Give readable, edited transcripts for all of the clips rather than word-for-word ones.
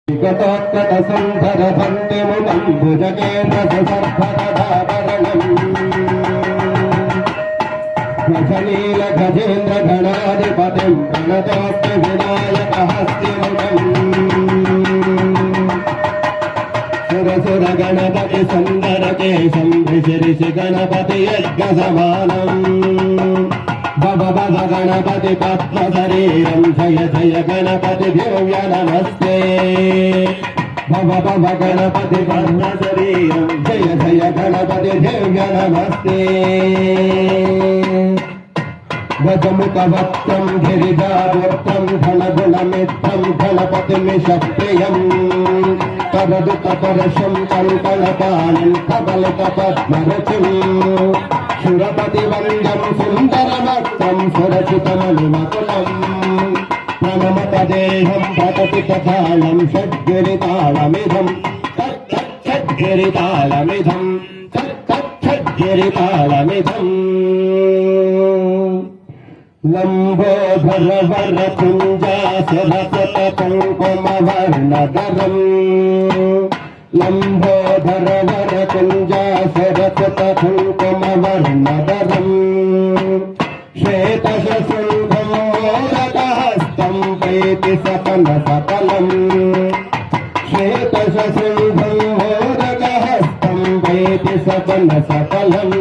गतोत्कटसन्धर भन्तिमुमम्बुजकेन्द्रसर्धरधाभरणम् गजनीलगजेन्द्र गणाधिपतिम् प्रणतोऽस्मि विनायकहस्तिमुखम् सुरसुर गणपति सुन्दरकेशम् ऋषि गणपति यज्ञसमानम् भव भव गणपति पद्मशरीरं जय जय गणपति दिव्य नमस्ते भव भव गणपति पद्मशरीरं जय जय गणपति दिव्य नमस्ते गजमुखवक्त्रं गिरिजावक्त्रं घनगुणमित्रं गणपतिमिषप्रियं करदुतपरशं कल्पलपाणिं कबलितपद्मरुचिं सुरपतिवन्द्यं सुन्दरवक्त्रं सुरचितमणिमकुलं प्रणमतदेहं पतति तथालं षड्गिरितालमिदं षड्गिरितालमिदं षड्गिरितालमिदम् लम्बोधरवरकुञ्जासरसतकुङ्कुमवर्णधरम् लम्बोधरवरकुञ्जासरसतकुङ्कुमवर्णधरम् श्वेतशृङ्गं मोदकहस्तं प्रीति सकलसकलम् श्वेतशृङ्गं मोदकहस्तं प्रीति सकलसकलम्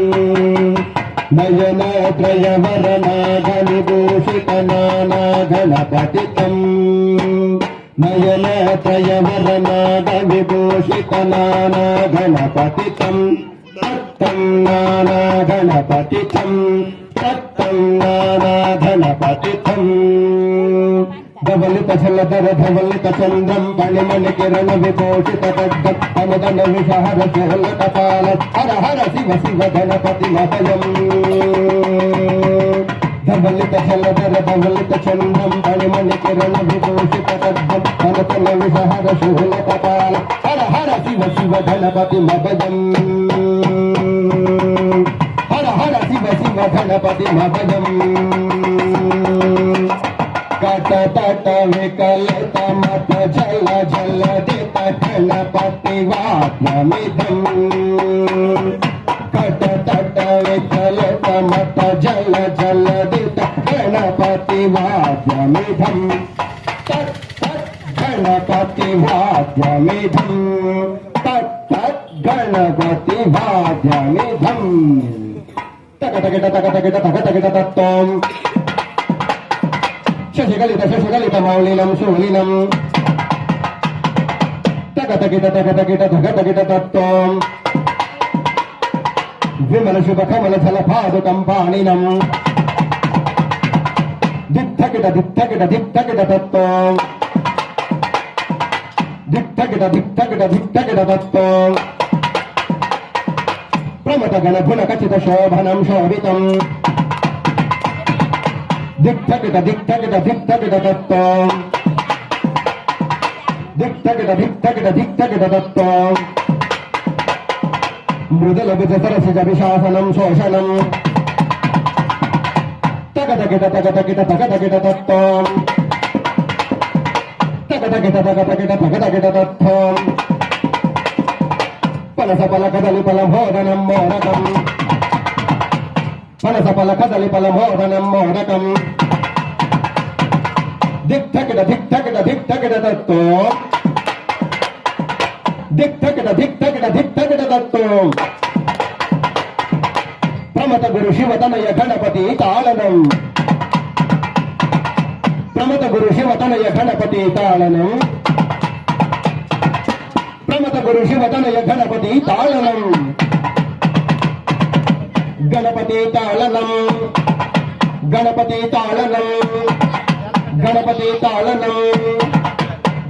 नयनत्रयवरनागविभूषितनानागणपतितम् नयनत्रयवरनागविभूषितनानागणपतितम् तत्तं नानागणपतितम् तत्तं नानागणपतितम् धवलितझलधर धवलितचन्द्रं फणिमणिकिरण विभूषितखड्गं तमदन विषहर शोलकपाल हर हर शिव शिव गणपतिमभयम् धवलितझलधर धवलितचन्द्रं फणिमणिकिरण विभूषितखड्गं तमदन विषहर शोलकपाल हर हर शिव शिव गणपतिमभयम् हर हर शिव शिव गणपतिमभयम् कटतट विकलित मत जल जल दित गणपति वाद्यमिदम् कटतट विकलित मत जल जल दित गणपति वाद्यमिदम् तत् तत् गणपति वाद्यमिदम् तत् तत् गणपति वाद्यमिदम् तक तक तक तक तक तक तत्तोम शशिगलित मौलिनं शूलिनं तगतगित तत्त्वं विमल शुभ कमल जल पादुकं पाणिनं दिक्तगित तत्त्वं दिक्तगित तत्त्वं प्रमथ गणभुन कचित शोभनं शोभितं दिक्तगित तत्त्वं दिक्तगित तत्त्वं मृदुलभुज सरसिज विशासनं शोषणं तगतगित तत्त्वं तगतगित तत्त्वं पनसफलकदलिफलमोदनं मोदकम् पनसफलकदलिफलमोदनं मोदकम् दिक्तगित तत्त्वं दिक्तगित तत्त्वं प्रमथ गुरु शिवतनय गणपति तालनं प्रमथ गुरु शिवतनय गणपति तालनं प्रमथ गुरु शिवतनय गणपति तालनं गणपति तालनं गणपति तालनं गणपति तालनं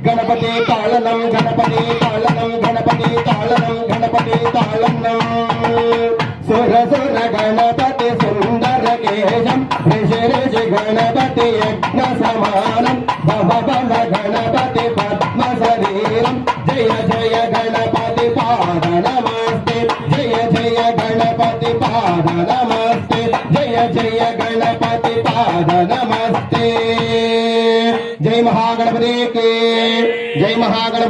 गणपति तालनं गणपति तालनं गणपति तालनं गणपति तालनं सुर सुर गणपति सुंदर केशं ऋषि ऋषि गणपति यज्ञ समानं भव भव गणपति पद्म शरीरं जय जय गणपति पाद नमस्ते जय जय गणपति पाद नमस्ते जय जय गणपति पाद नमस्ते। जय महागणपति के जय महागणपति।